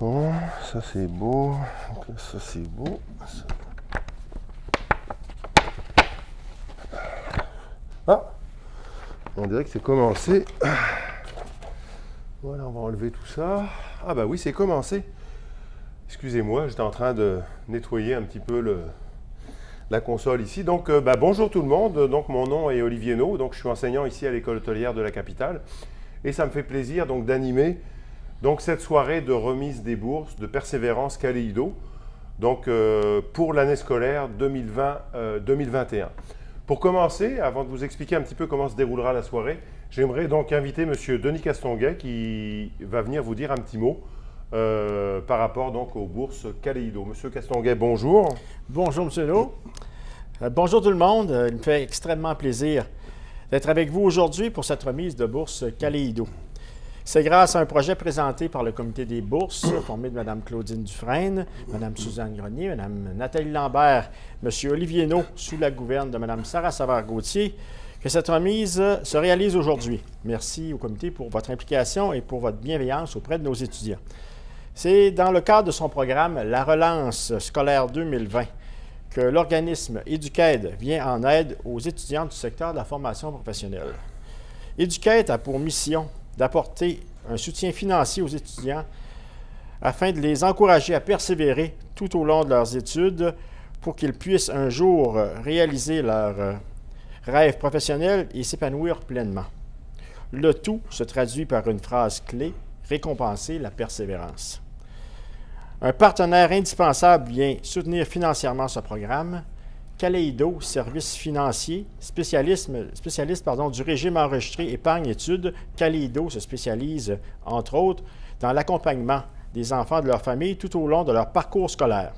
Bon, ça c'est beau. Ça c'est beau. Ah, on dirait que c'est commencé. Voilà, on va enlever tout ça. Ah bah oui, c'est commencé. Excusez-moi, j'étais en train de nettoyer un petit peu la console ici. Donc, bonjour tout le monde. Donc, mon nom est Olivier No. Donc, je suis enseignant ici à l'école hôtelière de la capitale. Et ça me fait plaisir donc d'animer cette soirée de remise des bourses de Persévérance Kaléido. Donc, pour l'année scolaire 2020-2021. Pour commencer, avant de vous expliquer un petit peu comment se déroulera la soirée, j'aimerais donc inviter M. Denis Castonguay qui va venir vous dire un petit mot par rapport donc aux bourses Kaléido. M. Castonguay, bonjour. Bonjour M. No. Bonjour tout le monde. Il me fait extrêmement plaisir d'être avec vous aujourd'hui pour cette remise de bourse Kaléido. C'est grâce à un projet présenté par le comité des bourses, formé de Mme Claudine Dufresne, Mme Suzanne Grenier, Mme Nathalie Lambert, M. Olivier No, sous la gouverne de Mme Sarah Savard-Gauthier, que cette remise se réalise aujourd'hui. Merci au comité pour votre implication et pour votre bienveillance auprès de nos étudiants. C'est dans le cadre de son programme La relance scolaire 2020 que l'organisme Éducaide vient en aide aux étudiants du secteur de la formation professionnelle. Éducaide a pour mission d'apporter un soutien financier aux étudiants afin de les encourager à persévérer tout au long de leurs études pour qu'ils puissent un jour réaliser leurs rêves professionnels et s'épanouir pleinement. Le tout se traduit par une phrase clé, récompenser la persévérance. Un partenaire indispensable vient soutenir financièrement ce programme. Kaléido, service financier, spécialiste du régime enregistré épargne-études. Kaléido se spécialise, entre autres, dans l'accompagnement des enfants de leur famille tout au long de leur parcours scolaire.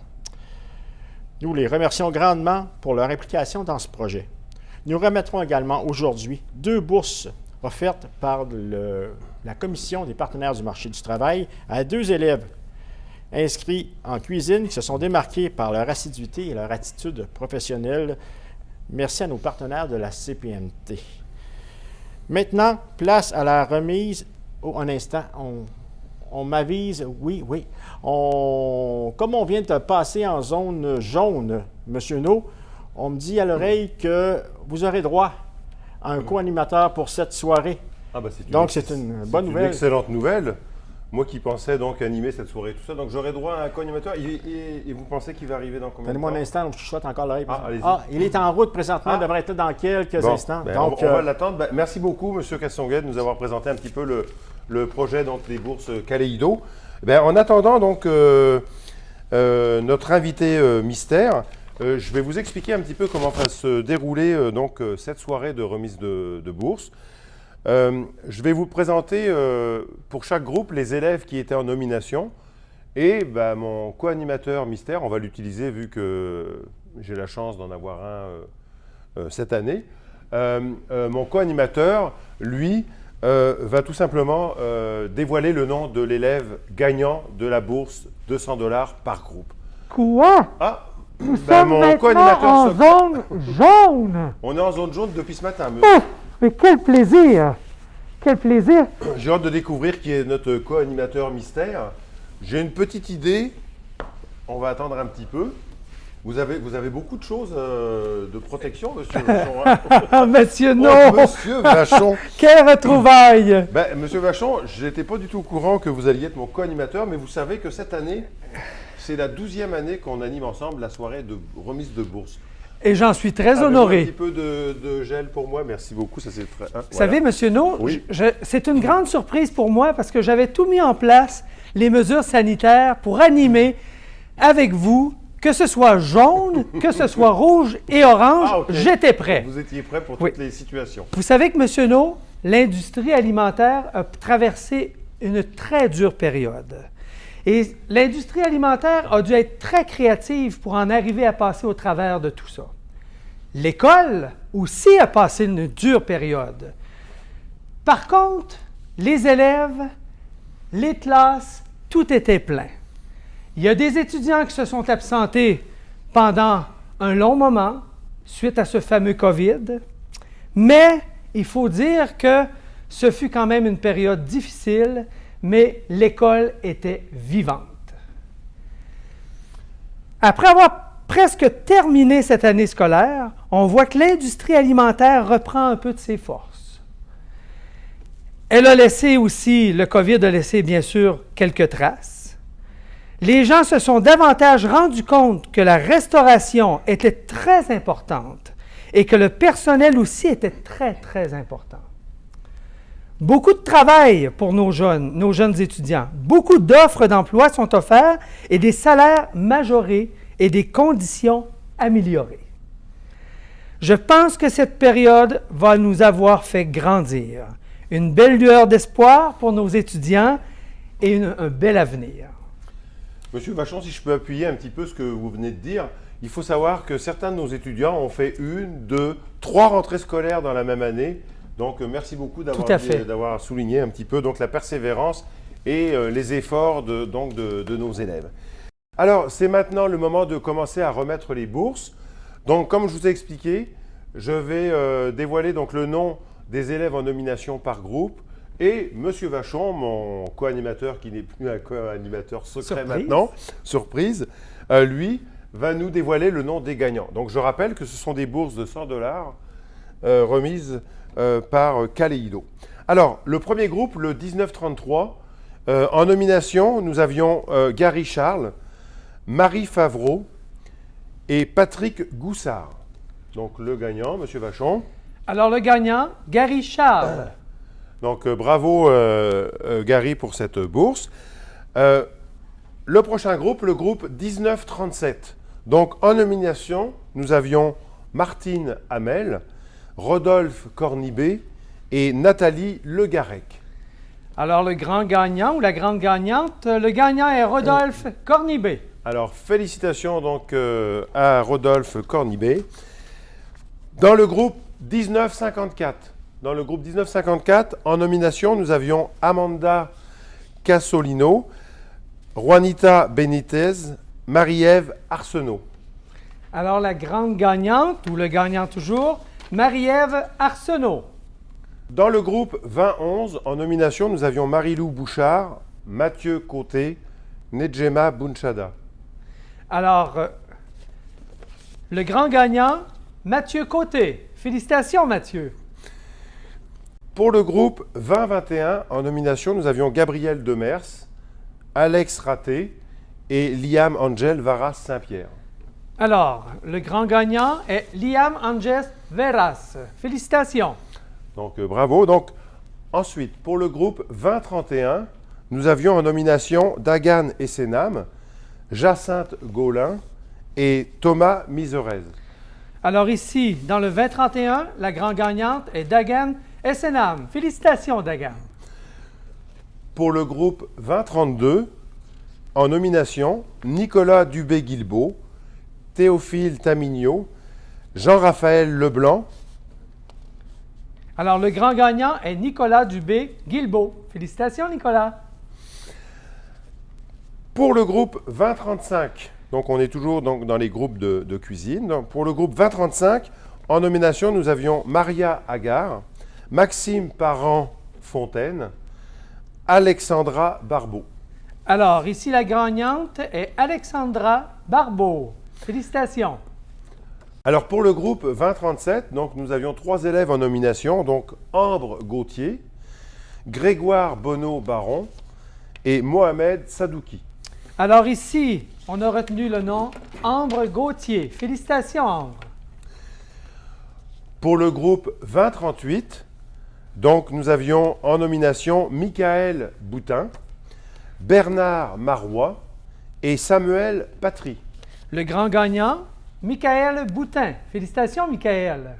Nous les remercions grandement pour leur implication dans ce projet. Nous remettrons également aujourd'hui 2 bourses offertes par la Commission des partenaires du marché du travail à 2 élèves inscrits en cuisine qui se sont démarqués par leur assiduité et leur attitude professionnelle. Merci à nos partenaires de la CPMT. Maintenant, place à la remise. Oh, un instant, on m'avise, oui. Comme on vient de passer en zone jaune, M. No, on me dit à l'oreille que vous aurez droit à un co-animateur pour cette soirée. Donc, c'est une bonne nouvelle. Une excellente nouvelle. Moi qui pensais donc animer cette soirée, tout ça, donc j'aurai droit à un co-animateur. Et vous pensez qu'il va arriver dans combien de temps? Donnez-moi un instant, je chuchote encore l'oreille. Allez-y. Il est en route présentement, il devrait être là dans quelques instants. Donc, on va l'attendre. Merci beaucoup, M. Castonguay, de nous avoir présenté un petit peu le projet donc, des bourses Kaléido. En attendant donc notre invité mystère, je vais vous expliquer un petit peu comment va se dérouler cette soirée de remise de bourse. Je vais vous présenter pour chaque groupe les élèves qui étaient en nomination et mon co-animateur mystère, on va l'utiliser vu que j'ai la chance d'en avoir un cette année. Mon co-animateur, lui, va tout simplement dévoiler le nom de l'élève gagnant de la bourse $200 par groupe. Quoi? Nous sommes mon co-animateur en zone jaune. On est en zone jaune depuis ce matin. Mais quel plaisir! Quel plaisir! J'ai hâte de découvrir qui est notre co-animateur mystère. J'ai une petite idée. On va attendre un petit peu. Vous avez beaucoup de choses de protection, Monsieur Vachon. Monsieur No! Monsieur Vachon! Quelle retrouvaille! Monsieur Vachon, je n'étais pas du tout au courant que vous alliez être mon co-animateur, mais vous savez que cette année, c'est la 12e année qu'on anime ensemble la soirée de remise de bourse. Et j'en suis très honoré. Un petit peu de gel pour moi, merci beaucoup. Ça, c'est très, Vous savez, Monsieur No, oui. C'est une grande surprise pour moi parce que j'avais tout mis en place, les mesures sanitaires, pour animer avec vous, que ce soit jaune, que ce soit rouge et orange, okay. J'étais prêt. Vous étiez prêt pour toutes les situations. Vous savez que, Monsieur No, l'industrie alimentaire a traversé une très dure période. Et l'industrie alimentaire a dû être très créative pour en arriver à passer au travers de tout ça. L'école aussi a passé une dure période. Par contre, les élèves, les classes, tout était plein. Il y a des étudiants qui se sont absentés pendant un long moment suite à ce fameux COVID, mais il faut dire que ce fut quand même une période difficile, mais l'école était vivante. Après avoir presque terminé cette année scolaire, on voit que l'industrie alimentaire reprend un peu de ses forces. Elle a laissé aussi, le COVID a laissé bien sûr quelques traces. Les gens se sont davantage rendus compte que la restauration était très importante et que le personnel aussi était très, très important. Beaucoup de travail pour nos jeunes étudiants. Beaucoup d'offres d'emploi sont offertes et des salaires majorés et des conditions améliorées. Je pense que cette période va nous avoir fait grandir. Une belle lueur d'espoir pour nos étudiants et un bel avenir. Monsieur Vachon, si je peux appuyer un petit peu ce que vous venez de dire, il faut savoir que certains de nos étudiants ont fait 1, 2, 3 rentrées scolaires dans la même année. Donc, merci beaucoup d'avoir souligné un petit peu donc, la persévérance et les efforts de nos élèves. Alors, c'est maintenant le moment de commencer à remettre les bourses. Donc, comme je vous ai expliqué, je vais dévoiler donc, le nom des élèves en nomination par groupe. Et Monsieur Vachon, mon co-animateur, qui n'est plus un co-animateur secret maintenant, surprise, lui, va nous dévoiler le nom des gagnants. Donc, je rappelle que ce sont des bourses de $100 remises par Kaleido. Alors, le premier groupe, le 1933, en nomination, nous avions Gary Charles, Marie Favreau et Patrick Goussard. Donc, le gagnant, M. Vachon. Alors, le gagnant, Gary Charles. Donc, bravo Gary pour cette bourse. Le prochain groupe, le groupe 1937. Donc, en nomination, nous avions Martine Hamel, Rodolphe Cornibet et Nathalie Legarec. Alors, le grand gagnant ou la grande gagnante, le gagnant est Rodolphe Cornibet. Alors, félicitations donc à Rodolphe Cornibet. Dans le groupe 1954, en nomination, nous avions Amanda Casolino, Juanita Benitez, Marie-Ève Arsenault. Alors, la grande gagnante, ou le gagnant toujours, Marie-Ève Arsenault. Dans le groupe 2011, en nomination, nous avions Marie-Lou Bouchard, Mathieu Côté, Nedjema Bounchada. Alors, le grand gagnant, Mathieu Côté. Félicitations, Mathieu. Pour le groupe 2021, en nomination, nous avions Gabriel Demers, Alex Raté et Liam Angel Varas Saint-Pierre. Alors, le grand gagnant est Liam Angel Varas. Félicitations. Donc, bravo. Donc, ensuite, pour le groupe 2031, nous avions en nomination Dagan Essenam, Jacinthe Gaulin et Thomas Miserez. Alors ici, dans le 2031, la grande gagnante est Dagan Essenam. Félicitations, Dagan. Pour le groupe 2032, en nomination, Nicolas Dubé-Guilbeault, Théophile Tamigno, Jean-Raphaël Leblanc. Alors, le grand gagnant est Nicolas Dubé-Guilbeault. Félicitations, Nicolas. Pour le groupe 2035, donc on est toujours donc, dans les groupes de cuisine. Donc, pour le groupe 2035, en nomination, nous avions Maria Agar, Maxime Parent-Fontaine, Alexandra Barbeau. Alors, ici, la gagnante est Alexandra Barbeau. Félicitations. Alors, pour le groupe 2037, donc, nous avions 3 élèves en nomination, donc Ambre Gauthier, Grégoire Bonneau-Baron et Mohamed Sadouki. Alors ici, on a retenu le nom Ambre Gauthier. Félicitations, Ambre. Pour le groupe 2038, donc, nous avions en nomination Michael Boutin, Bernard Marois et Samuel Patry. Le grand gagnant, Michael Boutin. Félicitations, Michael.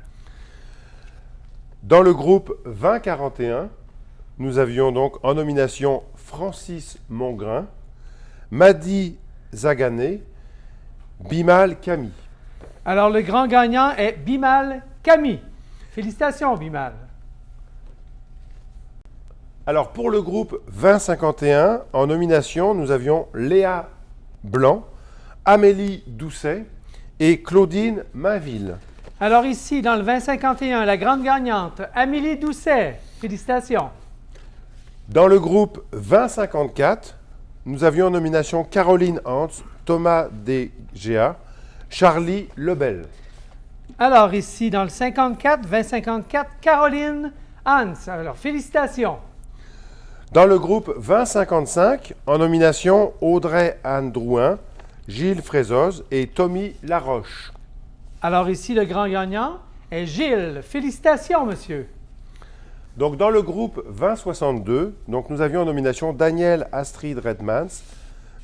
Dans le groupe 2041, nous avions donc en nomination Francis Mongrain, Madi Zagané, Bimal Camille. Alors, le grand gagnant est Bimal Camille. Félicitations, Bimal. Alors, pour le groupe 2051, en nomination, nous avions Léa Blanc, Amélie Doucet et Claudine Mainville. Alors ici, dans le 2051, la grande gagnante, Amélie Doucet. Félicitations. Dans le groupe 2054, nous avions en nomination Caroline Hans, Thomas Degea, Charlie Lebel. Alors ici, dans le 54, 2054, Caroline Hans. Alors, félicitations. Dans le groupe 2055, en nomination Audrey-Anne Drouin, Gilles Frézoz et Tommy Laroche. Alors ici, le grand gagnant est Gilles. Félicitations, monsieur. Donc dans le groupe 2062, donc nous avions en nomination Daniel Astrid Redmans,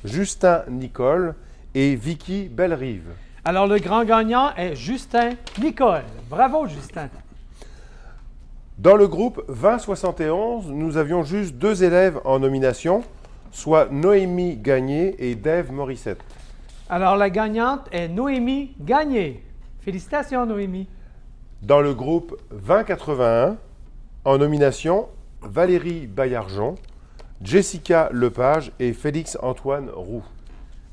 Justin Nicole et Vicky Bellerive. Alors le grand gagnant est Justin Nicole. Bravo, Justin. Dans le groupe 2071, nous avions juste 2 élèves en nomination, soit Noémie Gagné et Dave Morissette. Alors la gagnante est Noémie Gagné. Félicitations, Noémie. Dans le groupe 2081, en nomination, Valérie Baillargeon, Jessica Lepage et Félix-Antoine Roux.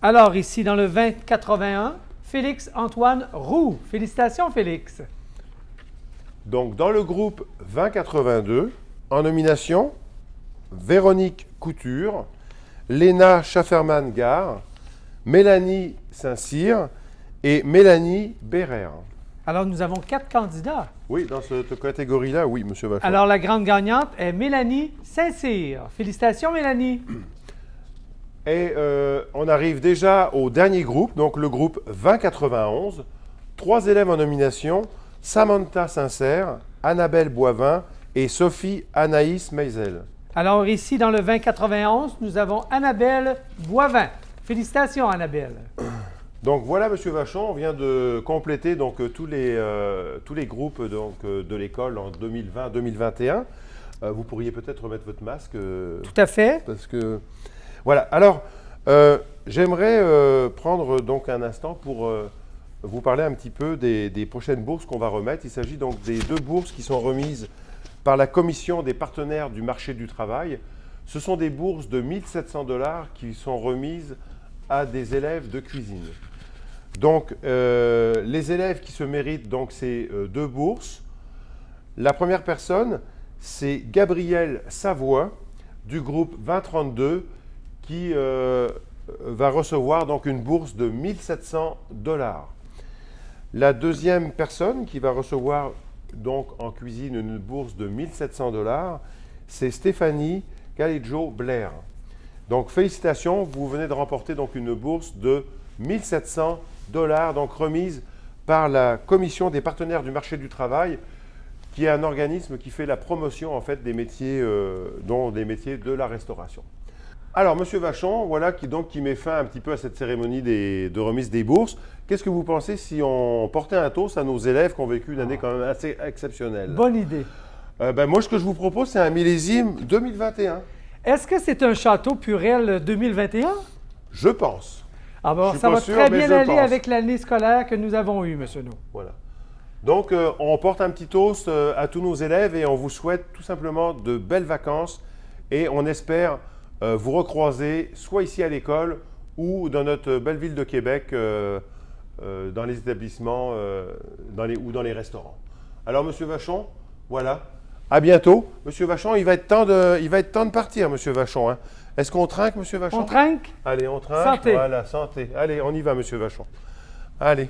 Alors ici, dans le 2081, Félix-Antoine Roux. Félicitations, Félix. Donc dans le groupe 2082, en nomination, Véronique Couture, Léna Schafferman-Gare, Mélanie Saint-Cyr et Mélanie Bérère. Alors nous avons 4 candidats. Oui, dans cette catégorie-là, oui, M. Vachon. Alors la grande gagnante est Mélanie Saint-Cyr. Félicitations, Mélanie. Et on arrive déjà au dernier groupe, donc le groupe 2091. 3 élèves en nomination, Samantha Sincère, Annabelle Boivin et Sophie Anaïs Meisel. Alors ici, dans le 2091, nous avons Annabelle Boivin. Félicitations, Annabelle. Donc voilà, M. Vachon, on vient de compléter donc, tous les groupes donc, de l'école en 2020-2021. Vous pourriez peut-être remettre votre masque. Tout à fait. Parce que... Voilà, alors j'aimerais prendre donc un instant pour vous parler un petit peu des prochaines bourses qu'on va remettre. Il s'agit donc des 2 bourses qui sont remises par la Commission des partenaires du marché du travail. Ce sont des bourses de 1 700 $ qui sont remises à des élèves de cuisine. Donc, les élèves qui se méritent donc ces 2 bourses, la première personne, c'est Gabriel Savoie du groupe 2032 qui va recevoir donc une bourse de 1 700 $. La deuxième personne qui va recevoir donc en cuisine une bourse de 1 700 $, c'est Stéphanie Calijo Blair. Donc, félicitations, vous venez de remporter donc une bourse de 1 700 $, donc remise par la Commission des partenaires du marché du travail, qui est un organisme qui fait la promotion en fait des métiers, dont des métiers de la restauration. Alors, M. Vachon, voilà qui met fin un petit peu à cette cérémonie de remise des bourses. Qu'est-ce que vous pensez si on portait un toast à nos élèves qui ont vécu une année quand même assez exceptionnelle? Bonne idée. Moi, ce que je vous propose, c'est un millésime 2021. Est-ce que c'est un château Purel 2021? Je pense. Ah bon, Je suis ça pas va sûr, très mais bien je aller pense. avec l'année scolaire que nous avons eue, M. No. Voilà. Donc, on porte un petit toast à tous nos élèves et on vous souhaite tout simplement de belles vacances et on espère vous recroiser soit ici à l'école ou dans notre belle ville de Québec, dans les établissements ou dans les restaurants. Alors, M. Vachon, voilà. À bientôt. M. Vachon, il va être temps de partir, M. Vachon. Hein. Est-ce qu'on trinque, M. Vachon? On trinque? Allez, on trinque. Santé. Voilà, santé. Allez, on y va, M. Vachon. Allez.